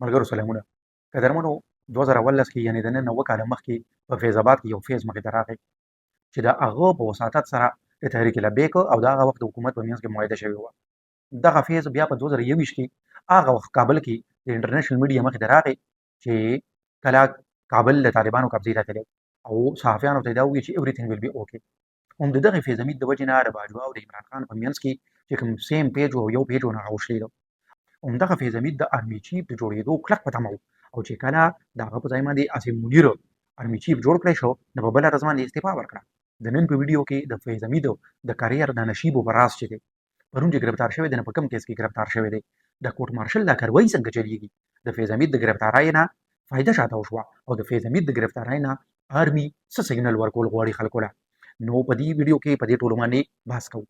ملګرو سلامونه. قدرمنو، 2019 کې یعنې د نن 9 کاله مخکې په فیض آباد کې یو فیض مخې ته راغی چې د هغه په وساطت سره د تحریک لبیک او د هغه وخت د حکومت په منځ کې معاهده شوې وه. دغه فیض بیا په 2021 کې هغه وخت کابل کې د انټرنیشنل میډیا مخې ته راغی چې کله کابل د طالبانو قبضې ته تللی او صحافیانو ته یې دا وویل چې everything will be okay. هم د دغې فیض امید د وجې نه د باجوه او د عمران خان په منځ کې چې کوم سیم پیج او یو پیج ونه راوښلېده. همدغه فیض امید د آرمي چیف د جوړېدو کلک په تمه و او چې کله د هغه په ځای باندې عاصم منیر آرمي چیف جوړ کړی شو نو په بله ورځ باندې استعفا ورکړه. د نن په ویډیو کې د فیض امید د کاریر د نشیبو په راز چې دی پرون چې ګرفتار شوی دی نو په کوم کیس کې ګرفتار شوی دی، د کوټ مارشل دا کاروایي څنګه چلیږي، د فیض امید د ګرفتارۍ نه فایده شاته وشوه او د فیض امید د ګرفتارۍ نه آرمي څه سیګنل ورکول غواړي خلکو له. نو په دې ویډیو کې په دې ټولو باندې بحث کوو.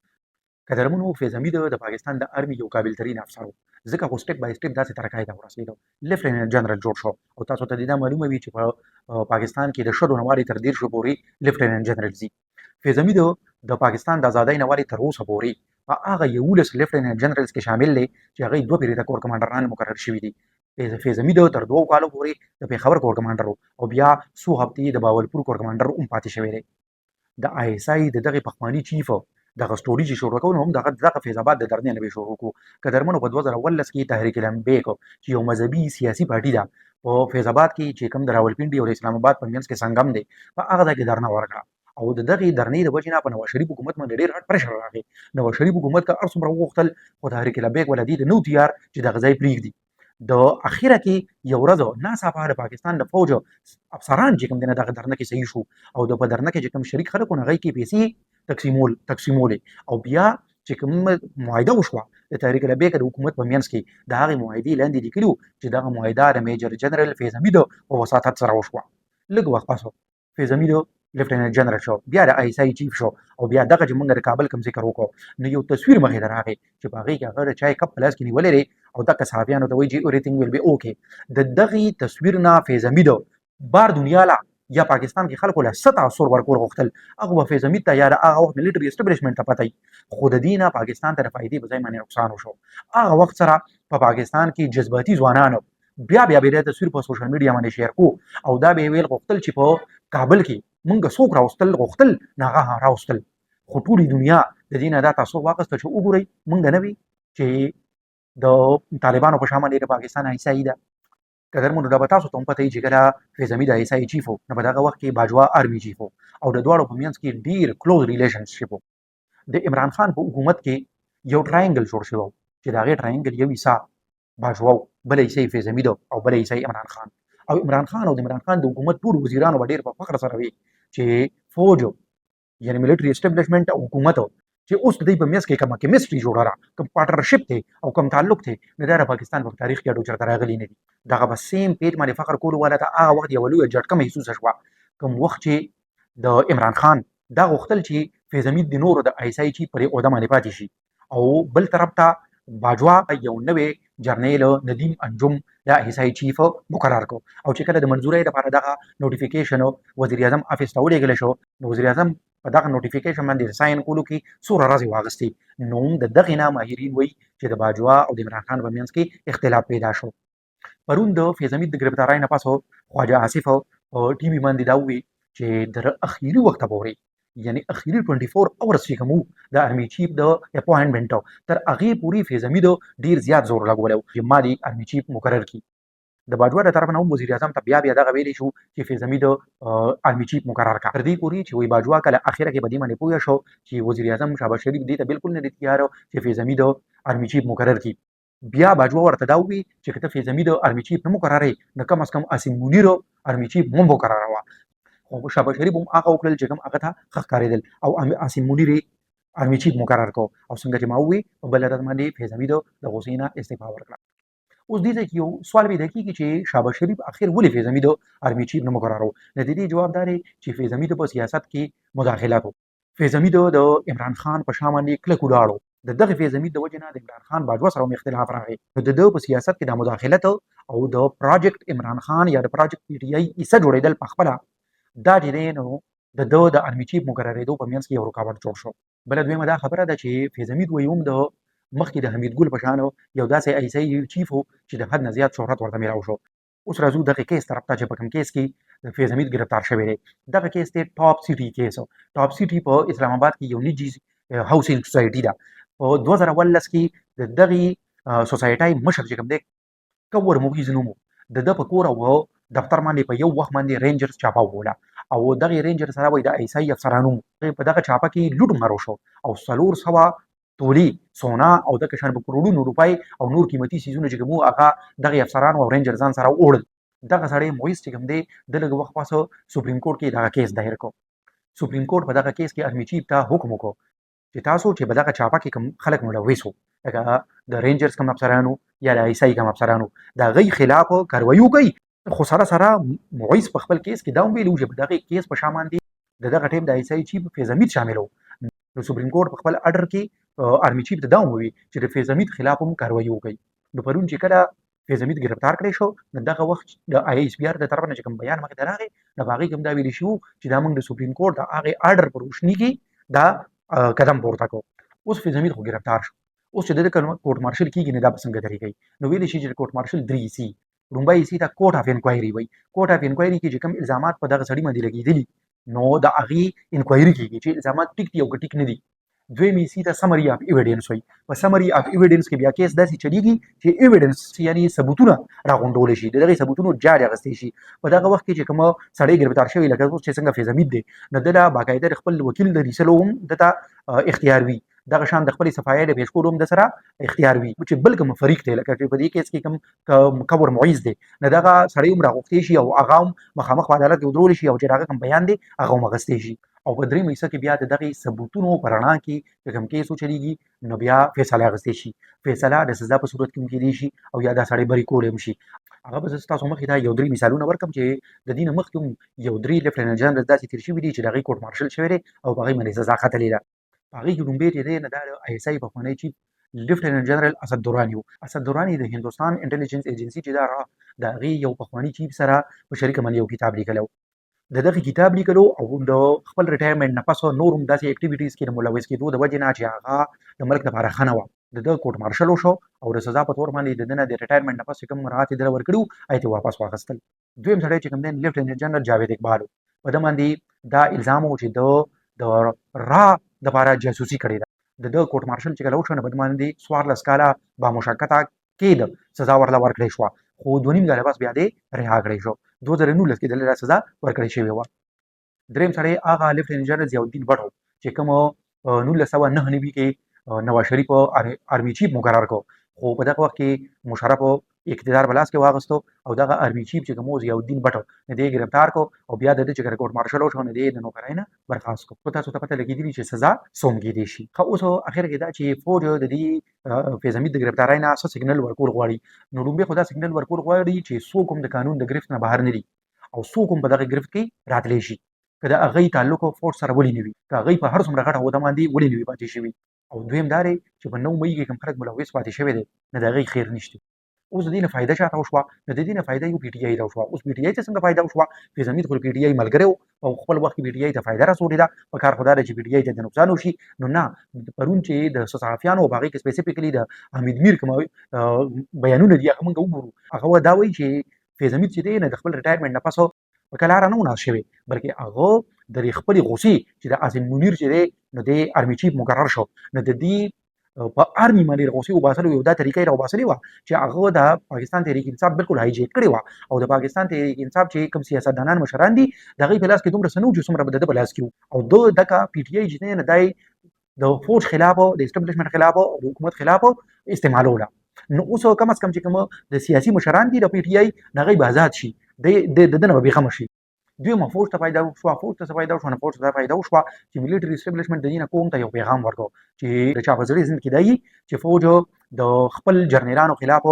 قدرمنو، فیض امید د پاکستان د آرمي یو قابل ترین افسر و، ځکه خو سټپ بای سټپ داسې ترقۍ ته ورسېده، لیفټننټ جنرال جوړ شو او تاسو ته دا معلومه وي چې په پاکستان کې د شلو نه والې تر 13 پورې لیفټننټ جنرال ځي. فیض امید د پاکستان د ازادۍ نه والې تر اوسه پورې په هغه 11 لیفټننټ جنرالز کې شامل دی چې هغه 2 پیری د کور کمانډران مقرر شوي دي. فیض امید تر 2 کالو پورې د پېښور کور کمانډر او بیا څو هفتې د باولپور کور کمانډر هم پاتې شوی دی. د آی اس آی د دغه پخوانی چیف دغه سټوري چې شروع کوو نو هم دغه فیض آباد د درنې نه به شروع کړو. قدرمنو، په 2019 کې تحریک لبیک چې یو مذهبي سیاسي پارټي ده په فیض آباد کې چې کوم د راولپنډي او د اسلام آباد په منځ کې سنگم دی په هغه ځای کې درنه ورکړه او د دغه درنې د وجې نه په نواز شریف حکومت باندې ډېر هټ پرېشر راغی. نواز شریف حکومت که هر څومره وغوښتل خو تحریک لبیک ولدي د نو تیار چې دغه ځای پرېږدي. د اخیره کې یو ورځ ناڅاپه د پاکستان د فوج افسران چې کوم دی نه دغه درنه کې صحیح شو او د په درنه کې چې کوم شریک خلک وو هغوی کې پیسې تقسیمولې او بیا چې کوم معاهده وشوه د تحریک لبیک د حکومت په منځ کې د هغې معاهدې لاندې لیکلي وو چې دغه معاهده د میجر جنرال فیض امید په وساطت سره وشوه. لږ وخت پس فیض امید لیفټننټ جنرال شو، بیا د آی اس آی چیف شو او بیا دغه چې موږ د کابل کوم ذکر وکړو نو یو تصویر مخې ته راغی چې په هغې کې هغه د چای کپ په لاس کې نیولی دی او دغه صحافیانو ته وایي چې everything will be okay. د دغې تصویر نه فیض امید بار دنیا له یا پاکستان کې خلکو له څه تاثر ورکول غوښتل هغه به فیض امید ته یا د هغه وخت ملیټري اسټبلیشمنټ ته پته وي، خو د دې نه پاکستان ته د فایدې په ځای باندې نقصان وشو. هغه وخت سره په پاکستان کې جذباتي ځوانانو بیا به دا تصویر په سوشل میډیا باندې شیر کو او دا به ویل غوښتل چې په کابل کې مونږ څوک راوستل غوښتل نه هغه راوستل، خو ټولې دنیا د دې نه دا تاثر واخیسته چې وګورئ مونږ نه وي چې د طالبانو په شا باندې د پاکستان آی اس آی ده. قدرمنو، دا به تاسو ته هم پته وي چې کله فیض امید آی اس آی چیف و نو په دغه وخت کې باجوه آرمي چیف و او د دواړو په منځ کې ډېر کلوز ریلیشنشپ و. د عمران خان په حکومت کې یو ټراینګل جوړ شوی و چې د هغې ټراینګل یو حصه باجوه و، بله حصه یې فیض امید او بله حصه یې عمران خان. او عمران خان او د عمران خان د حکومت ټول وزیرانو به ډېر په فخر سره وي چې فوج یعنې ملیټري اسټبلیشمنټ او حکومت چې اوس د دوی په منځ کې کومه کیمسټري جوړه ده، کوم پارټنرشپ دی او کوم تعلق دی نو دا د پاکستان په تاریخ کې اډو چېرته راغلی نه دي. دغه به سیم پیج باندې فخر کولو والا ته هغه وخت یوه لویه جټکه محسوسه شوه کوم وخت چې د عمران خان دا غوښتل چې فیض امید د نورو د آی اس آی چیف پر عهده باندې پاتې شي او بل طرف ته باجوه یو نوی جرنیل ندیم انجم د آی اس آی چیف مقرر کړ او چې کله د منظورۍ لپاره دغه نوټیفیکیشن وزیر اعظم افیس ته ولېږلی شو نو وزیر اعظم په دغه نوټیفیکیشن باندې ساين کولو کې څومره ورځې واخیستې نو د دغې نه ماهرین وایي چې د باجوه او د عمران خان په منځ کې اختلاف پیدا شو. پرون د فیض امید د ګرفتارۍ نه پس خواجه آصف په ټي وي باندې دا وویل چې تر اخري وخته پورې یعنی اخري 24 اورز چې کوم د آرمي چیف د اپوینټمنټ تر هغې پورې فیض امید ډېر زیات زور لګولی و چې ما د آرمي چیف مقرر کړي. د باجوه د طرف نه هم وزیر اعظم ته بیا دغه ویلی شو چې فیض امید آرمي چیف مقرر کړه، تر دې پورې چې وایي باجوه کله اخره کې په دې باندې پوه شو چې وزیر اعظم شهباز شریف دې ته بالکل نه دی تیار چې فیض امید آرمي چیف مقرر کړي. بیا باجوه ورته دا ووایي چې که ته فیض امید آرمي چیف نه مقررې نو کم از کم عاصم منیر آرمي چیف هم وقراروه. خو شهباز شریف هم هغه وکړل چې کوم هغه ته ښه ښکارېدل او عاصم منیر آرمي چیف مقرر کړ او څنګه چې ما ووایي په بله ورځ باندې فیض امید د غوسې نه استعفا ورکړه. اوس دې ځای کې یو سوال پیدا کېږي چې شهباز شریف اخر ولې فیض امید آرمي چیف نه مقرر و؟ د دې جواب دا دی چې فیض امید په سیاست کې مداخلت و. فیض امید د عمران خان په شا باندې کلک ولاړ و. د دغه فیض امید د وجې نه د عمران خان باجوه سره هم اختلاف راغی نو د ده په سیاست کې د مداخلت او د پراجکټ عمران خان یا د پراجکټ پی ټي آی حصه جوړېدل په خپله دا چې دی نو د ده د آرمي چیف مقررېدو په منځ کې یو رکاوټ جوړ شو. بله دویمه دا خبره ده چې فیض امید وایي هم د مخکې د حمید ګل په شان یو داسې ایسای چیف و چې د حد نه زیات شهرت ورته میلاو شو. اوس راځو دغه کیس طرف ته چې په کوم کیس کې فیض حمید ګرفتار شوی دی. دغه کیس دی ټاپ سټي کیس. ټاپ سټي په اسلام آباد کې یو نجی هاوسینګ سوسایټي ده. په 2018 کې د دغه سوسایټي مشر چې کوم دی کور موږي نوم د ده په کور او دفتر باندې په یو وخت باندې رینجرز چاپه ووله او دغه رینجر سره وایي د ایسای افسرانو په دغه چاپه کې لوټ مارو شو او 400 تولي سونا او د کشان په کروڑونو روپۍ او نور قیمتي سیزونه چې کوم هغه دغه افسرانو او رینجر ځان سره وړل. دغه سړی مویس چې کوم دی د لږ وخت پس سپریم کورټ کې دغه کیس دایر کو. سپریم کورټ په دغه کیس کې ارمی چیف ته حکم وکړ چې تاسو چې په دغه چاپه کې کوم خلک ملوث وو لکه د رینجرز کوم افسرانو یا د ایسای کوم افسرانو د غي خلاف کاروایی وکړي. خو سره مویس په خپل کیس کې دا ویلو چې په دغه کیس په شامل دي دغه ټیم د ایسای چیف فیض حمید شامل وو. نو سپریم کورټ په خپل اډر کې ارمی چیف ته دا وویل چې د فیض حمید خلاف هم کاروایی وکړي. نو پرون چې کله فیض حمید گرفتار کړی شو نو دغه وخت د آی ایس پی آر د طرف نه کوم بیان مخې ته راغی نو هغه کوم دا ویل شو چې دا موږ د سپریم کورټ د هغه اډر پر روشنی کې دا قدم پورته کو. اوس فیض حمید خو گرفتار شو. اوس چې د کورټ مارشل کیږي نه دا څنګه طریقې نو ویل شي چې کورټ مارشل 3 سی رومبای سی ته کورټ اف انکوایري وای. کورټ اف انکوایري کې چې کوم الزامات په دغه سړی باندې لګیدلي نو د هغه انکوایري کیږي چې الزامات ټیک دي او ټیک نه دي. دوی سی ته سمری اف ایویډنس وای. په سمری اف ایویډنس کې بیا کیس داسې چلیږي چې ایویډنس یعنی ثبوتونه راغونډول شي دغه ثبوتونو جاري اغستې شي. په دغه وخت کې چې کوم سړی گرفتار شوی لکه اوس چې څنګه فیض حمید دی نو دلا باقاعده خپل وکیل د ریسلو هم دته اختیار وي دغه شان د خپل صفایي د پیش کولو د سره اختیار وي چې بل کوم فریق دی لکه په دې کیس کې کوم کور معیز دی نه دغه سړی هم راغوښتي شي او هغه مخامخ عدالت کې ودرول شي او چې هغه کوم بیان دی هغه مغستې شي او په درې مېسه کې بیا د دغه ثبوتونو پرانا کې کوم کیس چلیږي نو بیا فیصله غستې شي. فیصله د سزا په صورت کې کېدی شي او یا د سړی بری کولم شي. هغه به تاسو مخې ته یو درې مثالونه ورکم چې د دین مخکې یو درې لیفټننټ جنرال داسې تیر شوي دي چې دغه کورټ مارشل شوی دی او هغه باندې سزا ختلې ده. هغه کې لومبي دی نه د آی ایس آی په خونی چیف لیفټننټ جنرال اسد دورانی وو. اسد دورانی د هندوستان انټيليجنس ایجنسی چې دا د هغه یو پخوانی چیف سره په شریک باندې یو کتاب لیکلو. دغه کتاب لیکلو او د خپل ریټایرمنټ نه پس نور هم داسې اکټیویټیز کې ملوث کېدو د وجې نه چې هغه د ملک لپاره خنه و د کورټ مارشل شو او د سزا په تور باندې د دنه د ریټایرمنټ نه پس کوم راحت در ورکړو ایته واپس واغستل. دویم سړی چې کوم دی لیفټننټ جنرال جاوید اقبال په د باندې دا الزام و چې د را د لپاره جاسوسي کړې ده. د کورټ مارشل چې کله وشو نه بد باندې سوار لسکاله با مشکته کېد سزا ورله ورکړې شو خو 2.5 کاله بس بیا دې رها کړې شو. 2019 کې د سزا ورکړې شوې و. دریم سړی هغه لیفټننټ جنرال ضیاءالدین بټ چې کوم 1999 کې نواز شریف آرمی چیف مقرر کو خو په دغه وخت کې مشرف اقتدار بلاس کې واغستو او دغه آرمی چیف چې کوم ضیاءالدین بټ نه دی گرفتار کو او بیا د دې چې کورټ مارشل شو نه دی د نوکرای نه برخاست کو. په تاسو ته پته لګیدلی چې سزا سومګی دي شي. خو اوس اخر کې دا چې فوج د دې فیض حمید د گرفتارۍ نه اساس سیګنل ورکول غواړي نو لومبي خدا سیګنل ورکول غواړي چې څوک هم د قانون د گرفت نه بهر نه دي او څوک هم په دغه گرفت کې راتلی شي که د هغې تعلق فوج سره ولې نه وي که هغې په هر څومره غټه عهده باندې ولې نه وي پاتې شوي. او دویم دا دی چې په 9 مۍ کې کوم خلک ملوث پاتې شوی دی نه د هغې خیر نشته. اوس د دې نه فایده چاته وشوه نو د دې نه فایده یو پی ټي آی ته وشوه. اوس پی ټي آی ته څنګه فایده وشوه فیض حمید خو پی ټي آی ملګری او خپل وخت پی ټي آی ته فایده رسولې ده په کار خو دا دی چې پی ټي آی ته د نقصان وشي نو نه پرون چې د صحافیانو په هغې کې سپیسیفیکلی د حمید میر کوم بیانونه دي هغه موږ وګورو هغه دا وایي چې فیض حمید چې دی نه د خپل ریټایرمنټ نه پس په کلاره نه وناس شوی بلکې هغه د خپلې غوسې چې د عاصم منیر چې دی نو د آرمی چیف مقرر شو نو د دې په آرمی باندې غوسې وباسلو یو دا طریقه یې راوباسلې وه چې هغه د پاکستان تحریک انصاف بالکل هایجیک کړې وه او د پاکستان تحریک انصاف چې کوم سیاستدانان مشران دي د هغوی په لاس کې دومره څه نه و چې څومره به د ده په لاس کې وو او ده دغه پی ټي آی چې دی نه دی د فوج خلاف د اسټبلیشمنټ خلاف او د حکومت خلاف استعمالوله. نو اوس کم از کم چې کوم د سیاسي مشران دي د پی ټي آی هغوی به آزاد شي د ده نه به بېغمه شي. دویمه فوج ته فایده وشوه فوج ته څه فایده وشوه نو فوج ته دا فایده وشوه چې ملیټري اسټبلیشمنټ د دې نه قوم ته یو پیغام ورکړو چې د چا په زړه ذهن کې دا وي چې فوج د خپل جرنیلانو خلاف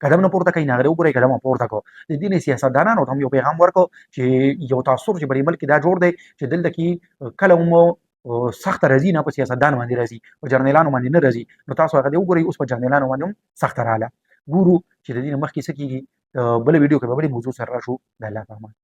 قدم نه پورته کوي نه هغه وګورئ قدم پورته کو. د دې نه سیاستدانانو ته هم یو پیغام ورکړو چې یو تاثر چې په ملک کې دا جوړ دی چې دلته کې کله هم سخت راځي نه په سیاستدان باندې راځي په جرنیلانو باندې نه راځي نو تاسو هغه دی وګورئ اوس په جرنیلانو باندې هم سخت رااله ګورو چې د دې نه مخکې څه کېږي. بله ویډیو کې به بلې موضوع سره راشو. د الله په امان.